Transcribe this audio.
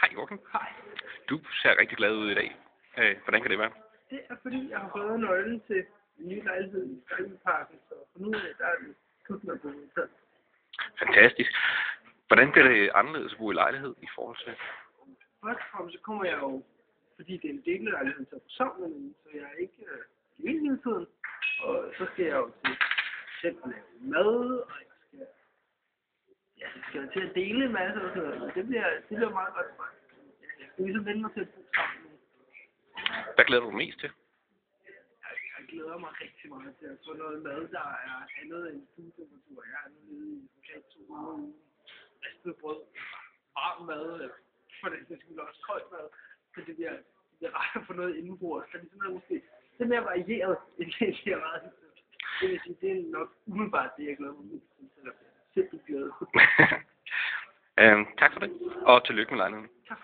Hej Joachim. Hej. Du ser rigtig glad ud i dag. Hvordan kan det være? Det er fordi, jeg har fået nøglen til en ny lejlighed i Skybyparken, så for nu der er det pludselig på hotel. Fantastisk. Hvordan bliver det anderledes at bo i lejlighed i forhold til? Først og fremmest så kommer jeg jo, fordi det er en dellejlighed, til at få sammen, så jeg er ikke alene hele tiden. Og så skal jeg jo til selv at lave mad, og jeg skal til at dele en masse og sådan noget. Det bliver meget godt for mig. Jeg skal ligesom vende mig til at bo sammen nu. Hvad glæder du dig mest til? Jeg glæder mig rigtig meget til at få noget mad, der er andet end stuetemperatur. Jeg er nu nede i omkring 2 uger ristet brød, varm mad, for det skal også koldt mad. Så det bliver rart at få noget indenbords. Så det er sådan noget måske lidt mere varieret, end det er meget. Det vil sige, det er nok umiddelbart det, jeg glæder mig mest til, selvom jeg er simpelthen glad. Tak for det, og tillykke med lejligheden. Tak.